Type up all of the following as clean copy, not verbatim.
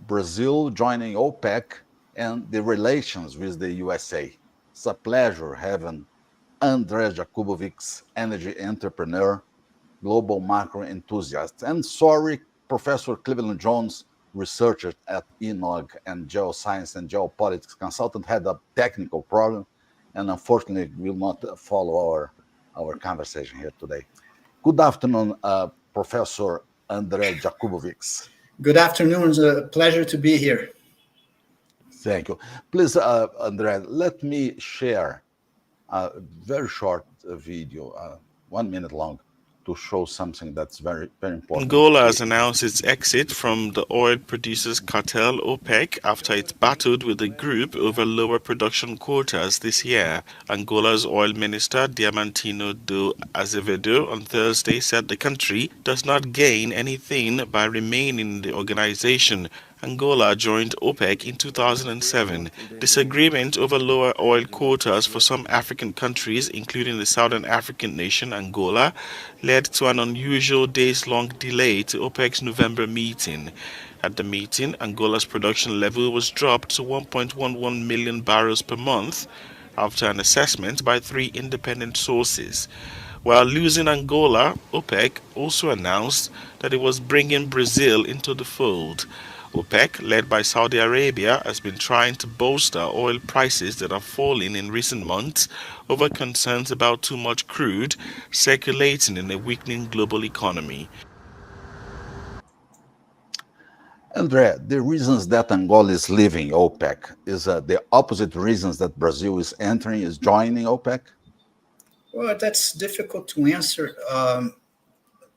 Brazil joining OPEC, and the relations with the USA. It's a pleasure having André Jakubovics, energy entrepreneur, global macro enthusiast, and sorry, Professor Cleveland Jones, researcher at ENOG and geoscience and geopolitics consultant, had a technical problem and unfortunately will not follow our conversation here today. Good afternoon, Professor André Jakubovics. Good afternoon. It's a pleasure to be here. Thank you. Please, André, let me share a very short video, 1 minute long, to show something that's very, very important. Angola has announced its exit from the oil producers cartel OPEC after it battled with the group over lower production quotas this year. Angola's oil minister Diamantino do Azevedo on Thursday said the country does not gain anything by remaining in the organization. Angola joined OPEC in 2007. Disagreement over lower oil quotas for some African countries, including the Southern African nation Angola, led to an unusual days-long delay to OPEC's November meeting. At the meeting, Angola's production level was dropped to 1.11 million barrels per month after an assessment by three independent sources. While losing Angola, OPEC also announced that it was bringing Brazil into the fold. OPEC, led by Saudi Arabia, has been trying to bolster oil prices that are falling in recent months over concerns about too much crude circulating in a weakening global economy. André, the reasons that Angola is leaving OPEC is the opposite reasons that Brazil is entering, is joining OPEC? Well, that's difficult to answer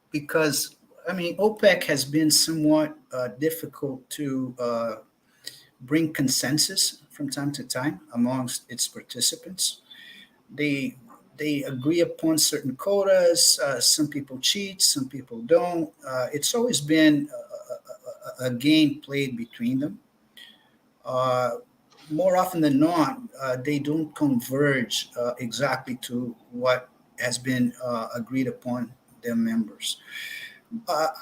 because, OPEC has been somewhat difficult to bring consensus from time to time amongst its participants. They they agree upon certain quotas. Some people cheat, some people don't. It's always been a game played between them. Uh, More often than not, they don't converge exactly to what has been agreed upon their members.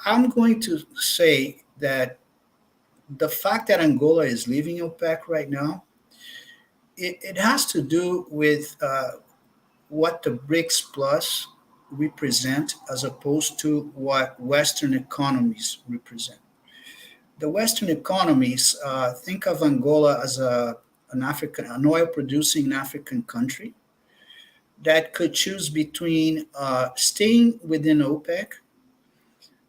I'm going to say that the fact that Angola is leaving OPEC right now, it has to do with what the BRICS Plus represent as opposed to what Western economies represent. The Western economies think of Angola as an oil producing African country that could choose between staying within OPEC,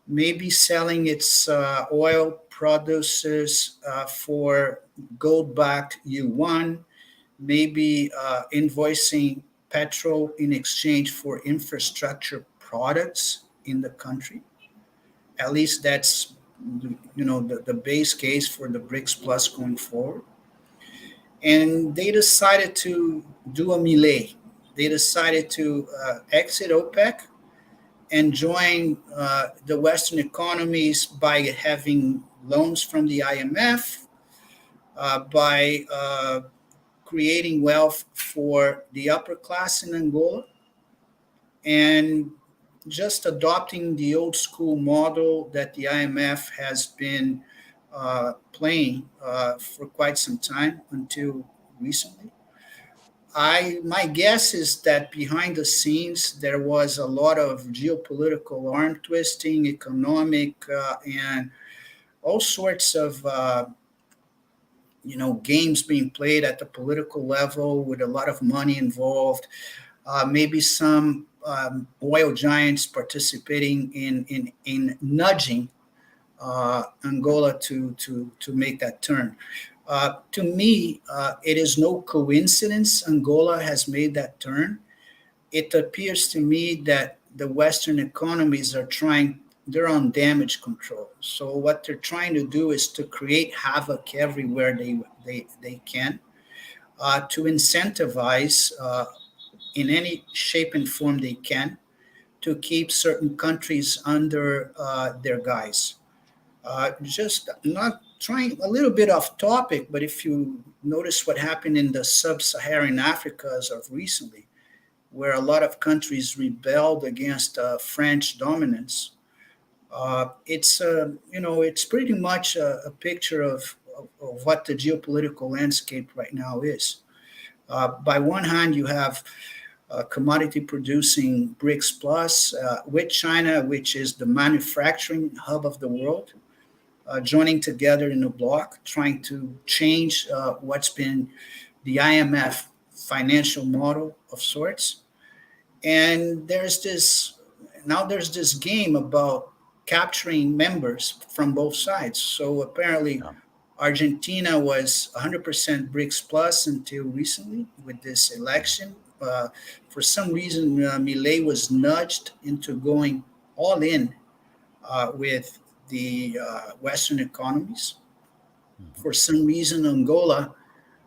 maybe selling its oil producers for gold backed yuan, maybe invoicing petrol in exchange for infrastructure products in the country. At least that's the base case for the BRICS Plus going forward. And they decided to do a melee. They decided to exit OPEC and join the Western economies by having loans from the IMF, by creating wealth for the upper class in Angola, and just adopting the old school model that the IMF has been playing for quite some time until recently. My guess is that behind the scenes there was a lot of geopolitical arm twisting, economic, and all sorts of games being played at the political level with a lot of money involved. Maybe some oil giants participating in nudging Angola to make that turn. To me, it is no coincidence Angola has made that turn. It appears to me that the Western economies are trying, they're on damage control. So what they're trying to do is to create havoc everywhere they can, to incentivize in any shape and form they can to keep certain countries under their guise. Just not trying a little bit off topic, but if you notice what happened in the sub-Saharan Africa as of recently, where a lot of countries rebelled against French dominance, It's pretty much a picture of what the geopolitical landscape right now is. By one hand, you have commodity producing BRICS Plus with China, which is the manufacturing hub of the world, joining together in a block, trying to change what's been the IMF financial model of sorts. And there's this game about capturing members from both sides. So apparently, Yeah. Argentina was 100% BRICS plus until recently with this election. For some reason, Milei was nudged into going all in with the Western economies. Mhm. For some reason, Angola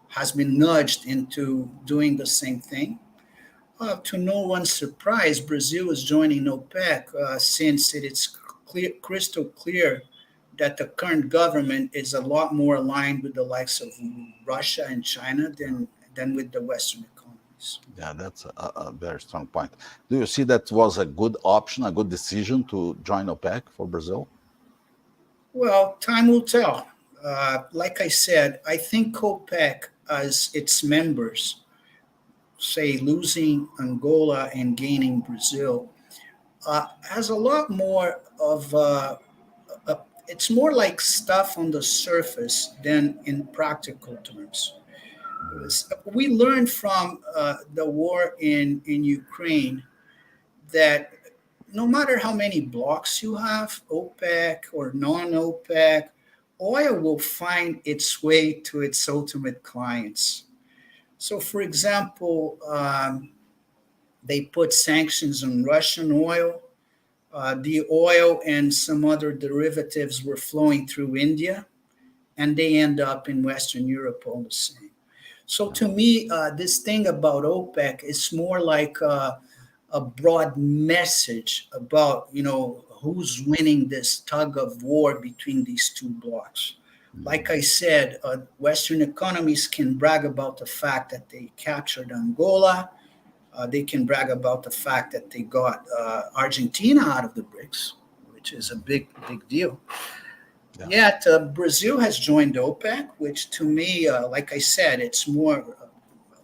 has been nudged into doing the same thing. To no one's surprise, Brazil is joining OPEC since it is crystal clear that the current government is a lot more aligned with the likes of Russia and China than with the Western economies. Yeah, that's a very strong point. Do you see that was a good option, a good decision to join OPEC for Brazil? Well, time will tell. Like I said, I think OPEC, as its members, say losing Angola and gaining Brazil, has a lot more of it's more like stuff on the surface than in practical terms. Mhm. We learned from the war in Ukraine that no matter how many blocks you have, OPEC or non OPEC, oil will find its way to its ultimate clients. So, for example, they put sanctions on Russian oil. The oil and some other derivatives were flowing through India, and they end up in Western Europe all the same. So Yeah. to me, this thing about OPEC is more like a broad message about who's winning this tug of war between these two blocs. Like Mhm. I said, Western economies can brag about the fact that they captured Angola. They can brag about the fact that they got Argentina out of the BRICS, which is a big deal. Yeah. Yet Brazil has joined OPEC, which to me, like I said, it's more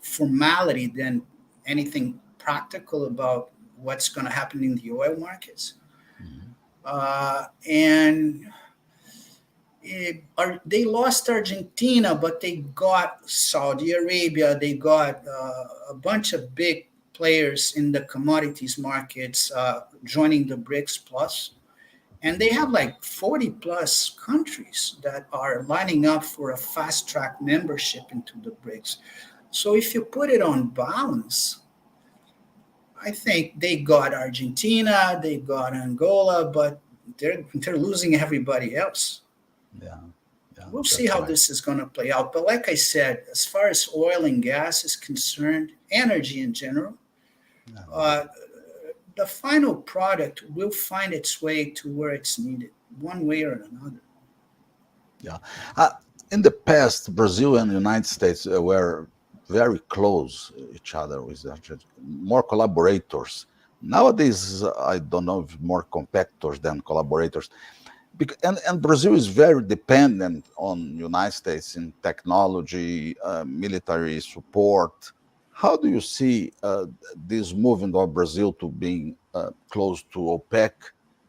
formality than anything practical about what's going to happen in the oil markets. Mhm. And they lost Argentina, but they got Saudi Arabia. They got a bunch of big players in the commodities markets joining the BRICS Plus. And they have like 40 plus countries that are lining up for a fast track membership into the BRICS. So if you put it on balance, I think they got Argentina, they got Angola, but they're losing everybody else. Yeah. Yeah. We'll see That's how right. this is going to play out. But like I said, as far as oil and gas is concerned, energy in general, Yeah. uh, the final product will find its way to where it's needed, one way or another. Yeah. Uh, in the past, Brazil and the United States were very close each other with more collaborators. Nowadays, I don't know if more competitors than collaborators. And Brazil is very dependent on United States in technology, military support. How do you see this movement of Brazil to being close to OPEC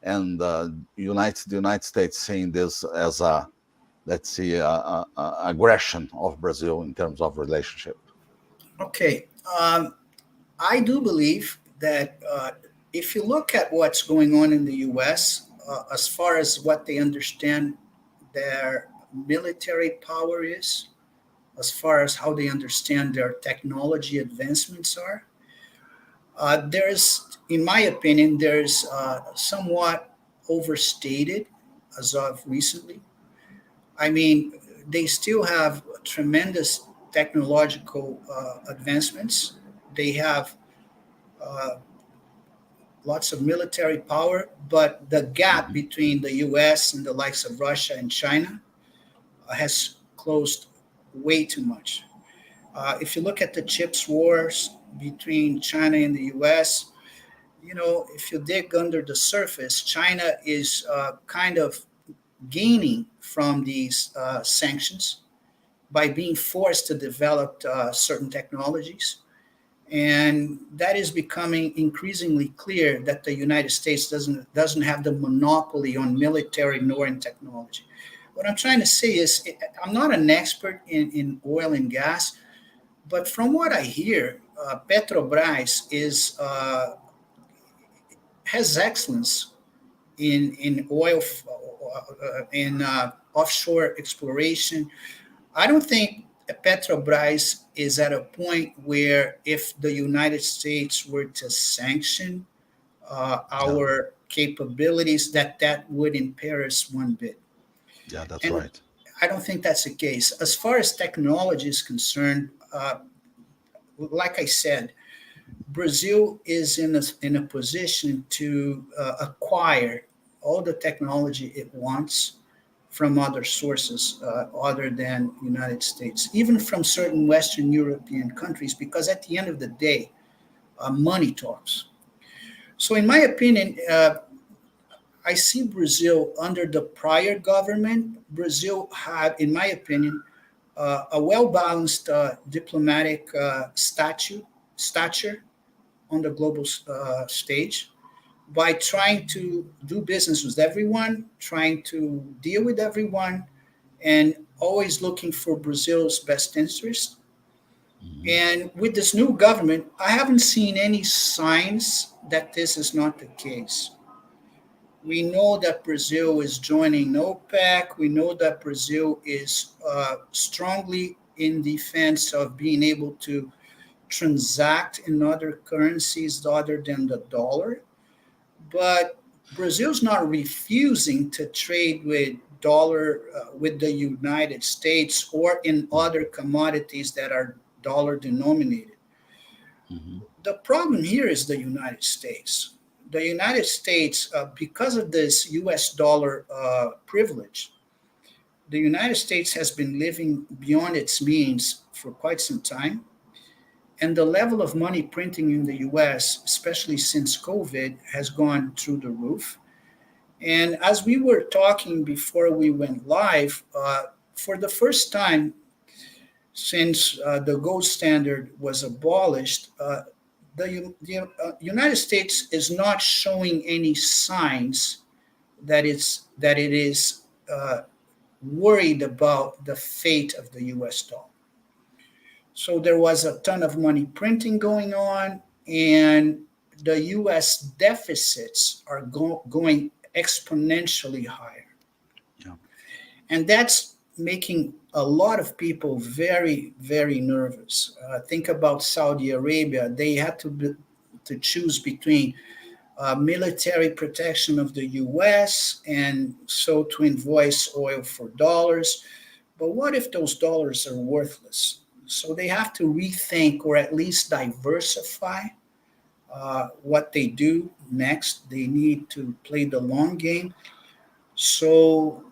and the United States seeing this as a, let's see, aggression of Brazil in terms of relationship? Okay, I do believe that if you look at what's going on in the US, as far as what they understand their military power is, as far as how they understand their technology advancements are, in my opinion, there's somewhat overstated as of recently. I mean, they still have tremendous technological advancements. They have uh, lots of military power, but the gap Mhm. between the US and the likes of Russia and China has closed way too much. If you look at the chips wars between China and the US, if you dig under the surface, China is kind of gaining from these sanctions by being forced to develop certain technologies. And that is becoming increasingly clear that the United States doesn't have the monopoly on military nor in technology. What I'm trying to say is, I'm not an expert in oil and gas, but from what I hear, Petrobras has excellence in oil, in offshore exploration. I don't think Petrobras is at a point where if the United States were to sanction Yeah, our capabilities, that would impair us one bit. yeah, that's And right. I don't think that's the case. As far as technology is concerned, like I said, Brazil is in a position to acquire all the technology it wants from other sources other than United States, even from certain Western European countries, because at the end of the day, money talks. So, in my opinion, I see Brazil under the prior government. Brazil had, in my opinion, a well balanced diplomatic stature on the global stage by trying to do business with everyone, trying to deal with everyone, and always looking for Brazil's best interest. Mhm. And with this new government, I haven't seen any signs that this is not the case. We know that Brazil is joining OPEC. We know that Brazil is strongly in defense of being able to transact in other currencies other than the dollar. But Brazil's not refusing to trade with dollar with the United States or in other commodities that are dollar denominated. Mhm. The problem here is the United States. The United States, because of this U.S. dollar privilege, the United States has been living beyond its means for quite some time. And the level of money printing in the US, especially since COVID, has gone through the roof. And as we were talking before we went live, for the first time since the gold standard was abolished, the United States is not showing any signs that it is worried about the fate of the US dollar. So there was a ton of money printing going on, and the US deficits are going exponentially higher. Yeah. And that's making a lot of people very, very nervous. Think about Saudi Arabia. They had to choose between military protection of the US and so to invoice oil for dollars. But what if those dollars are worthless? So they have to rethink or at least diversify what they do next. They need to play the long game. So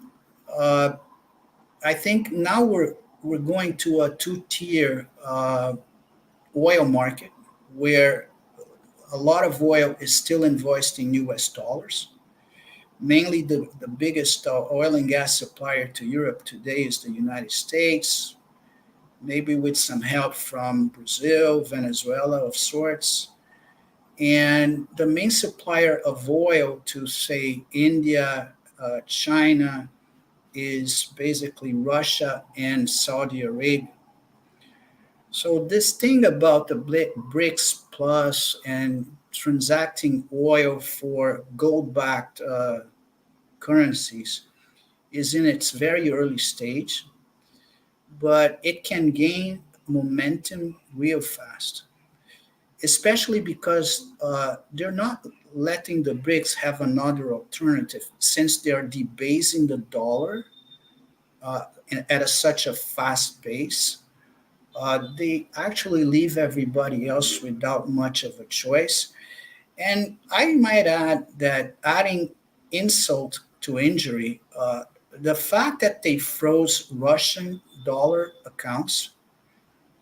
uh, I think now we're going to a two-tier oil market where a lot of oil is still invoiced in US dollars. Mainly the biggest oil and gas supplier to Europe today is the United States, maybe with some help from Brazil, Venezuela of sorts. And the main supplier of oil to, say, India, China, is basically Russia and Saudi Arabia. So, this thing about the BRICS Plus and transacting oil for gold backed currencies is in its very early stage, but it can gain momentum real fast, especially because they're not letting the BRICS have another alternative since they are debasing the dollar at such a fast pace. They actually leave everybody else without much of a choice. And I might add that adding insult to injury, the fact that they froze Russian dollar accounts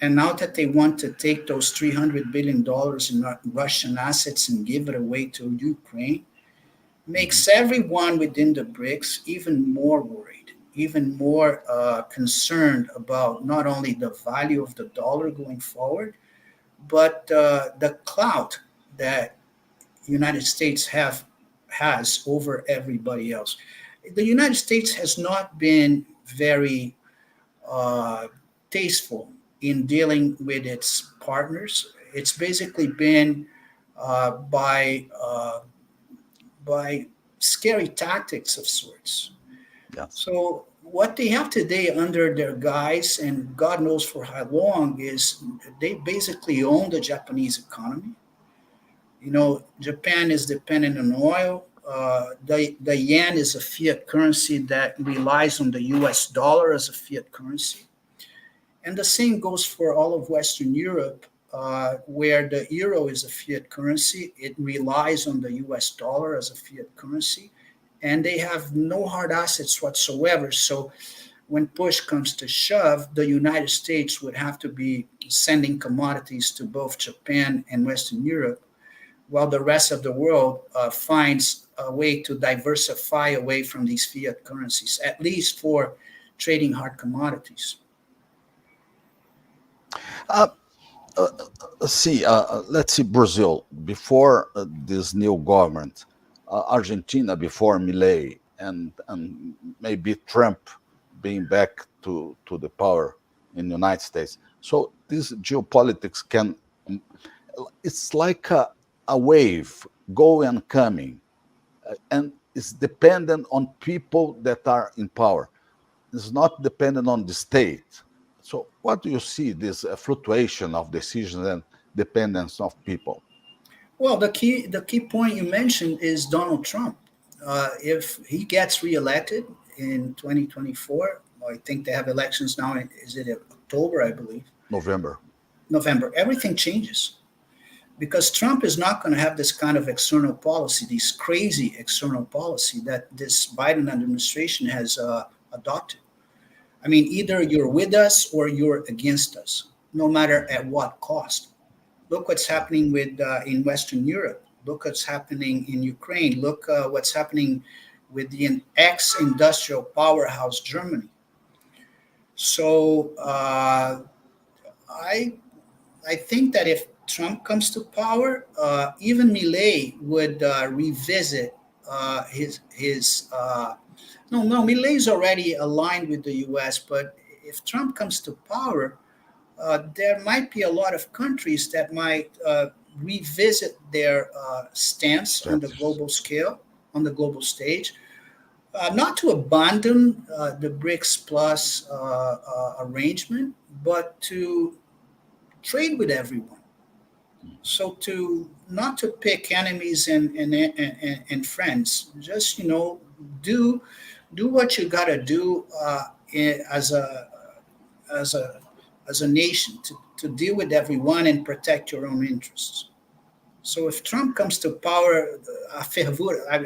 And now that they want to take those $300 billion in Russian assets and give it away to Ukraine, Mhm. makes everyone within the BRICS even more worried, even more concerned about not only the value of the dollar going forward, but the clout that United States has over everybody else. The United States has not been very uh, tasteful in dealing with its partners. It's basically been by scary tactics of sorts. Yes. So what they have today under their guise, and God knows for how long, is they basically own the Japanese economy. You know, Japan is dependent on oil. The yen is a fiat currency that relies on the US dollar as a fiat currency. And the same goes for all of Western Europe, where the euro is a fiat currency. It relies on the US dollar as a fiat currency. And they have no hard assets whatsoever. So when push comes to shove, the United States would have to be sending commodities to both Japan and Western Europe, while the rest of the world finds a way to diversify away from these fiat currencies, at least for trading hard commodities. Uh, uh, let's see Brazil before this new government, Argentina before Milei, and maybe Trump being back to the power in the United States. So this geopolitics can, um, it's like a wave going and coming, and it's dependent on people that are in power. It's not dependent on the state. So, what do you see this fluctuation of decisions and dependence of people? Well, the key point you mentioned is Donald Trump. If he gets reelected in 2024, I think they have elections now. Is it October? I believe November. November. Everything changes because Trump is not going to have this kind of external policy, this crazy external policy that this Biden administration has adopted. I mean, either you're with us or you're against us, no matter Mhm. at what cost. Look what's Yeah. happening with in Western Europe. Look what's happening in Ukraine. Look what's happening with the ex-industrial powerhouse Germany. So I I think that if Trump comes to power, even Milei would revisit his. No, Milei is already aligned with the U.S., but if Trump comes to power, there might be a lot of countries that might revisit their stance on the Strategies. global scale, on the global stage, not to abandon the BRICS plus arrangement, but to trade with everyone. So to not to pick enemies and friends, just do do what you gotta do as as a as a nation to deal with everyone and protect your own interests. So if Trump comes to power,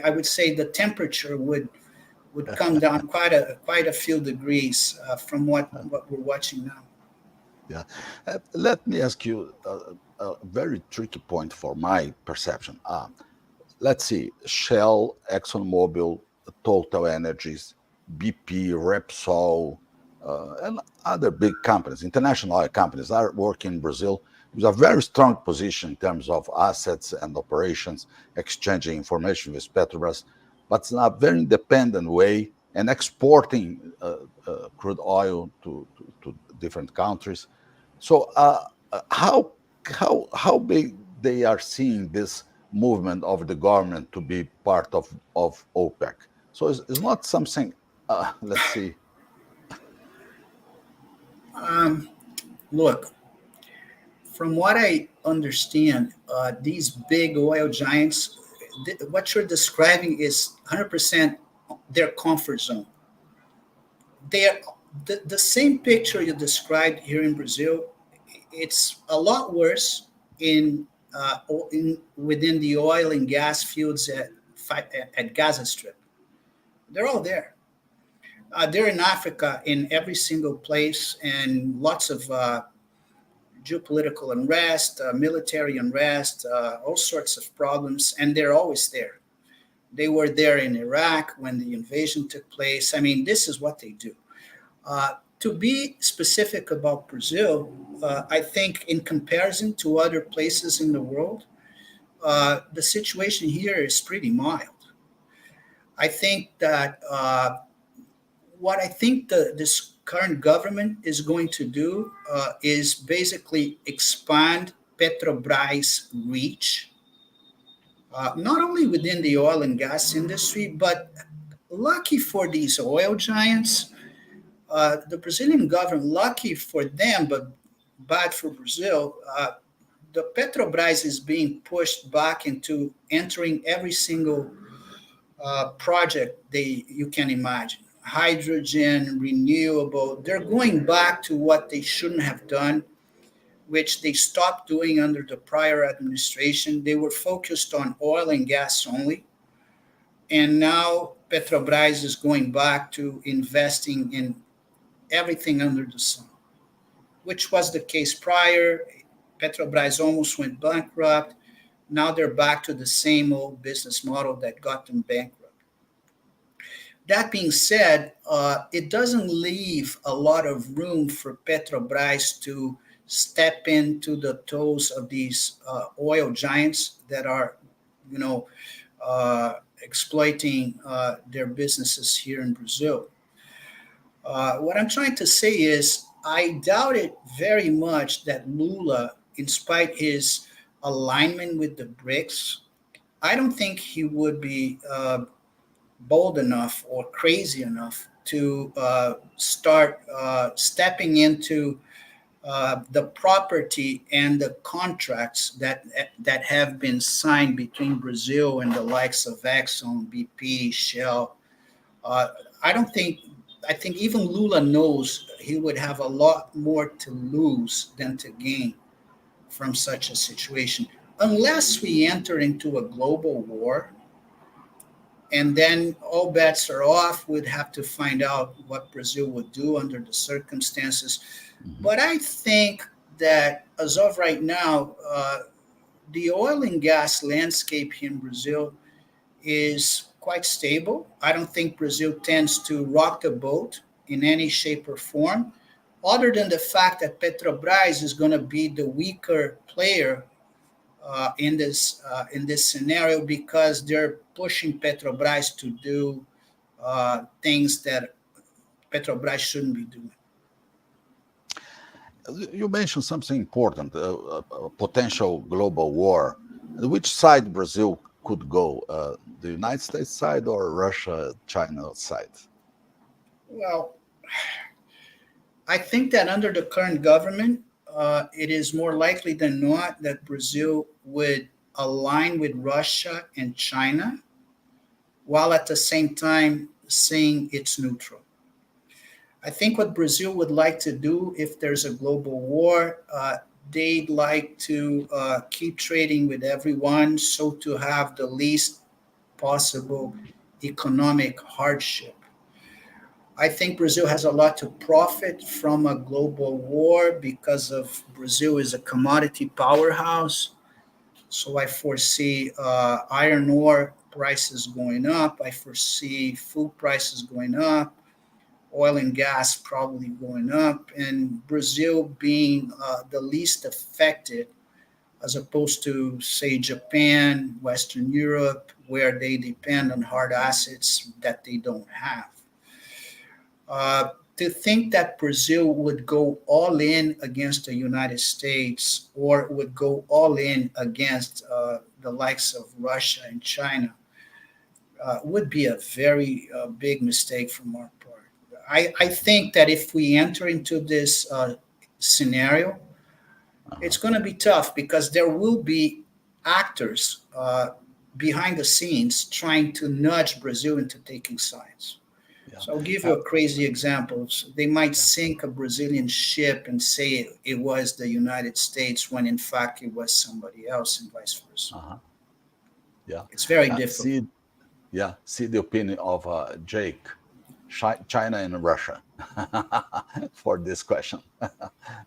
I would say the temperature would come down quite a few degrees from what we're watching now. Yeah. Let me ask you a very tricky point for my perception. Let's see, Shell, ExxonMobil, Total Energies, BP, Repsol, and other big companies, international oil companies, are working in Brazil with a very strong position in terms of assets and operations, exchanging information with Petrobras, but in a very independent way and exporting crude oil to different countries. So, how big they are seeing this movement of the government to be part of OPEC? So it's not something. Let's see. Um, Look, from what I understand, these big oil giants, what you're describing is 100% their comfort zone. They're the same picture you described here in Brazil. It's a lot worse in within the oil and gas fields at Gaza Strip. They're all there. They're in Africa in every single place, and lots of geopolitical unrest, military unrest, all sorts of problems, and they're always there. They were there in Iraq when the invasion took place. I mean, this is what they do. To be specific about Brazil, I think in comparison to other places in the world, the situation here is pretty mild. I think that what I think this current government is going to do is basically expand Petrobras' reach, not only within the oil and gas industry, but lucky for these oil giants, the Brazilian government, lucky for them, but bad for Brazil, the Petrobras is being pushed back into entering every single project you can imagine. Hydrogen, renewable, they're going back to what they shouldn't have done, which they stopped doing under the prior administration. They were focused on oil and gas only. And now Petrobras is going back to investing in everything under the sun, which was the case prior. Petrobras almost went bankrupt. Now they're back to the same old business model that got them bankrupt. That being said, it doesn't leave a lot of room for Petrobras to step into the toes of these oil giants that are, you know, exploiting their businesses here in Brazil. What I'm trying to say is, I doubt it very much that Lula, in spite his alignment with the BRICS, I don't think he would be bold enough or crazy enough to start stepping into the property and the contracts that have been signed between Brazil and the likes of Exxon, BP, Shell. Uh, I don't think. I think even Lula knows he would have a lot more to lose than to gain from such a situation, unless we enter into a global war, and then all bets are off. We'd have to find out what Brazil would do under the circumstances. Mhm. But I think that as of right now, the oil and gas landscape here in Brazil is quite stable. I don't think Brazil tends to rock the boat in any shape or form, other than the fact that Petrobras is going to be the weaker player in this scenario because they're pushing Petrobras to do things that Petrobras shouldn't be doing. You mentioned something important, a potential global war. Which side Brazil could go? The United States side or Russia, China side? Well, I think that under the current government, it is more likely than not that Brazil would align with Russia and China, while at the same time saying it's neutral. I think what Brazil would like to do if there's a global war, they'd like to keep trading with everyone so to have the least possible economic hardship. I think Brazil has a lot to profit from a global war because of Brazil is a commodity powerhouse. So I foresee iron ore prices going up. I foresee food prices going up, oil and gas probably going up, and Brazil being the least affected as opposed to, say, Japan, Western Europe, where they depend on hard assets that they don't have. To think that Brazil would go all in against the United States or would go all in against the likes of Russia and China would be a very big mistake from our part. I think that if we enter into this scenario, Uh-huh. it's going to be tough because there will be actors behind the scenes trying to nudge Brazil into taking sides. Yeah. So I'll give you Uh, a crazy example. So they might yeah. sink a Brazilian ship and say it was the United States when in fact it was somebody else and vice versa. Uh-huh. Yeah. It's very Uh, difficult. see, yeah. See the opinion of Jake China and Russia for this question.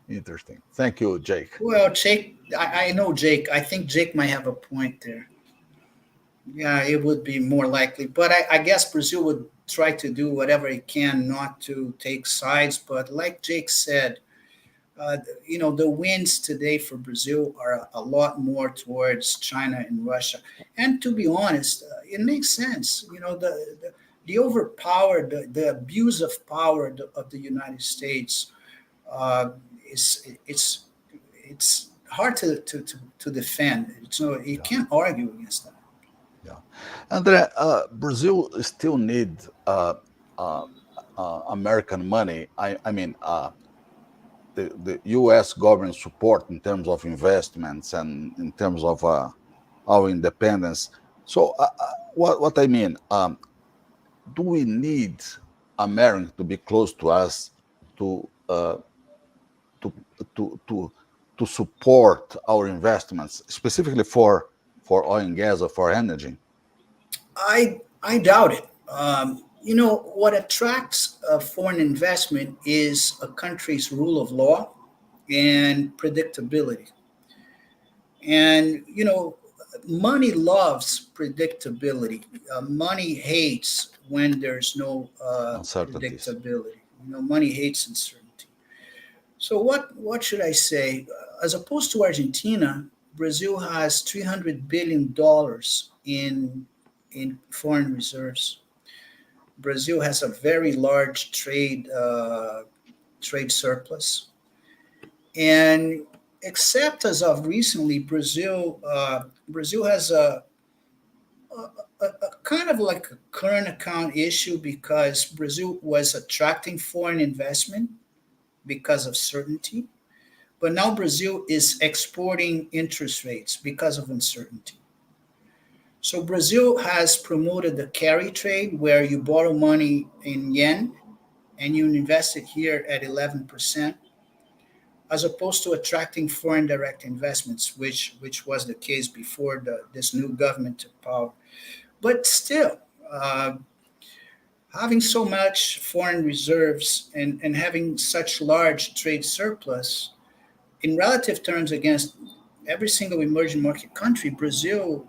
Interesting. Thank you, Jake. Well, Jake, I know Jake. I think Jake might have a point there. Yeah, it would be more likely. But I guess Brazil would try to do whatever it can not to take sides. But like Jake said, the wins today for Brazil are a lot more towards China and Russia. And to be honest, it makes sense. The overpowered, the abuse of power of the United States uh, is it's hard to defend. So you Yeah, can't argue against that. yeah. Andre, Brazil still need uh, American money. I mean, the U.S. government support in terms of investments and in terms of our independence. So, what I mean, do we need America to be close to us to to to to to support our investments, specifically for oil and gas or for energy? I doubt it. What attracts foreign investment is a country's rule of law and predictability. And money loves predictability. Money hates when there's no Uncertainties. predictability. Money hates uncertainty. So what should I say? As opposed to Argentina, Brazil has $300 billion in foreign reserves. Brazil has a very large trade surplus, and except as of recently, Brazil has a kind of like a current account issue because Brazil was attracting foreign investment because of certainty. But now Brazil is exporting interest rates because of uncertainty. So Brazil has promoted the carry trade where you borrow money in yen and you invest it here at 11%, as opposed to attracting foreign direct investments, which was the case before this new government took power. But still, uh, having so much foreign reserves and having such large trade surplus in relative terms against every single emerging market country, Brazil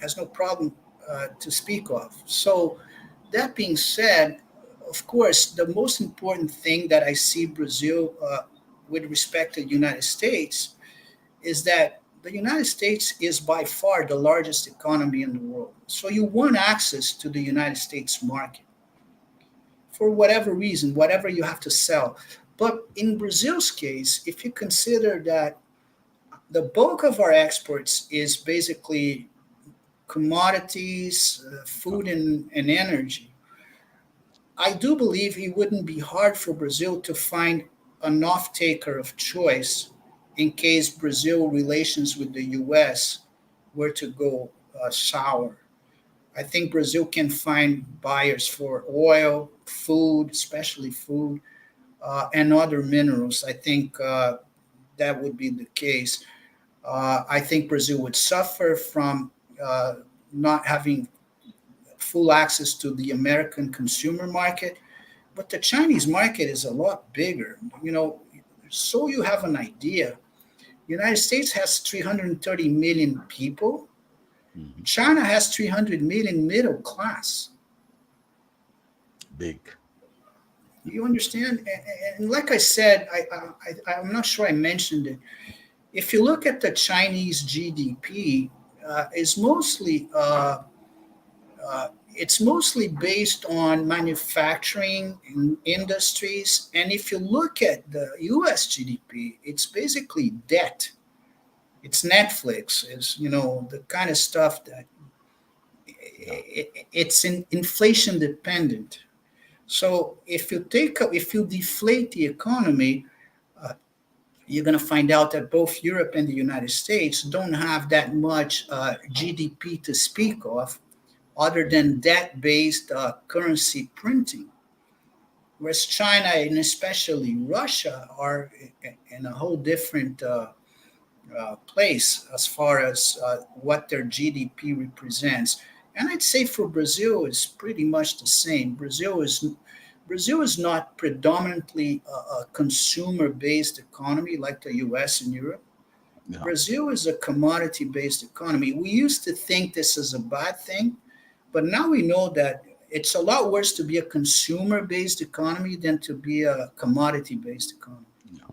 has no problem to speak of. So, that being said, of course, the most important thing that I see Brazil with respect to the United States is that the United States is by far the largest economy in the world. So you want access to the United States market for whatever reason, whatever you have to sell. But in Brazil's case, if you consider that the bulk of our exports is basically commodities, food, and energy, I do believe it wouldn't be hard for Brazil to find an off taker of choice in case Brazil relations with the US were to go sour. I think Brazil can find buyers for oil, food, especially food, and other minerals. I think that would be the case. I think Brazil would suffer from not having full access to the American consumer market, but the Chinese market is a lot bigger. So you have an idea. United States has 330 million people. Mhm. China has 300 million middle class. Big. You understand? And like I said, I'm not sure I mentioned it. If you look at the Chinese GDP, it's mostly based on manufacturing industries. And if you look at the US GDP, it's basically debt. It's Netflix. It's the kind of stuff that Yeah. it's inflation dependent. So if you deflate the economy, uh, you're going to find out that both Europe and the United States don't have that much GDP to speak of, other than debt-based currency printing. Whereas China and especially Russia are in a whole different place as far as what their GDP represents. And I'd say for Brazil, it's pretty much the same. Brazil is not predominantly a consumer-based economy like the U.S. and Europe. Yeah. Brazil is a commodity-based economy. We used to think this is a bad thing, but now we know that it's a lot worse to be a consumer-based economy than to be a commodity-based economy. Yeah.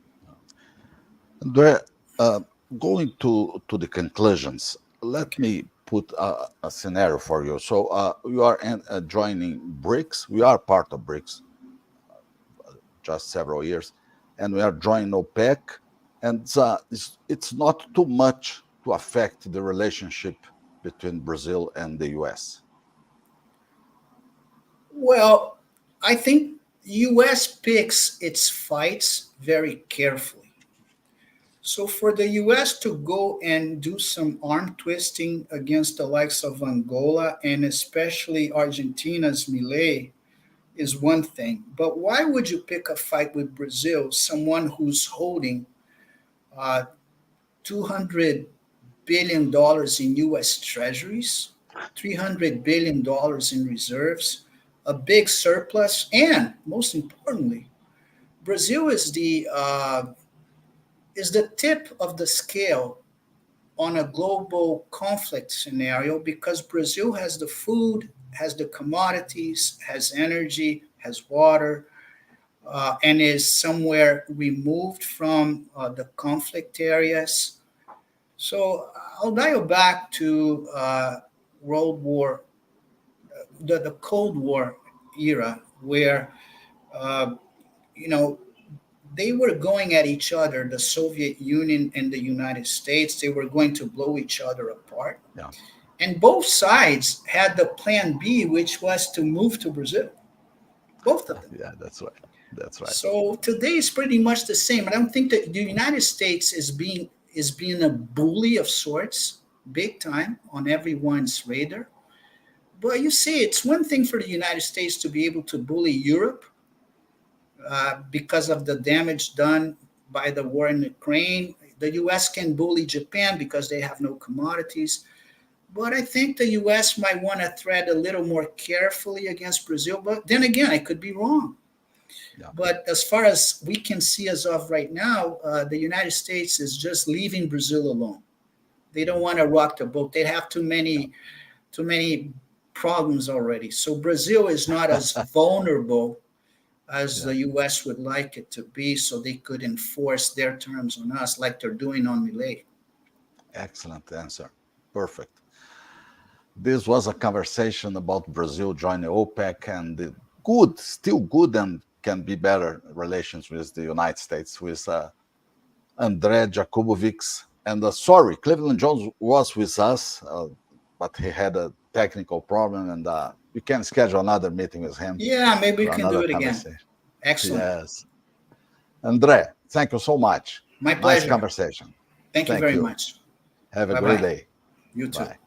Andre, uh, going to the conclusions, let Okay. me put a scenario for you. So you are joining BRICS. We are part of BRICS just several years, and we are joining OPEC. And it's not too much to affect the relationship between Brazil and the US. Well, I think U.S. picks its fights very carefully. So for the U.S. to go and do some arm twisting against the likes of Angola and especially Argentina's Milei is one thing. But why would you pick a fight with Brazil, someone who's holding uh, $200 billion in U.S. treasuries, $300 billion in reserves, a big surplus, and most importantly, Brazil is the tip of the scale on a global conflict scenario because Brazil has the food, has the commodities, has energy, has water, and is somewhere removed from the conflict areas. So I'll dial back to World War, the Cold War era, where uh, you know they were going at each other, the Soviet Union and the United States. They were going to blow each other apart, Yeah, and both sides had the Plan B, which was to move to Brazil. Both of them. yeah, that's right. That's right. So today is pretty much the same. I don't think that the United States is being a bully of sorts, big time on everyone's radar. But you see, it's one thing for the United States to be able to bully Europe because of the damage done by the war in Ukraine. The U.S. can bully Japan because they have no commodities. But I think the U.S. might want to tread a little more carefully against Brazil. But then again, I could be wrong. Yeah, But as far as we can see as of right now, the United States is just leaving Brazil alone. They don't want to rock the boat. They have too many problems already. So Brazil is not as vulnerable as yeah. the U.S. would like it to be, so they could enforce their terms on us like they're doing on Milei. Excellent answer. Perfect. This was a conversation about Brazil joining OPEC and the good, still good, and can be better relations with the United States, with André Jakubovics. And sorry, Cleveland Jones was with us, but he had a technical problem, and we can schedule another meeting with him Yeah, maybe we for can do another it again. conversation. Excellent. Yes. André, thank you so much. My Nice pleasure. conversation. Thank you Thank very you. much. Have a Bye great bye. day. You too. Bye.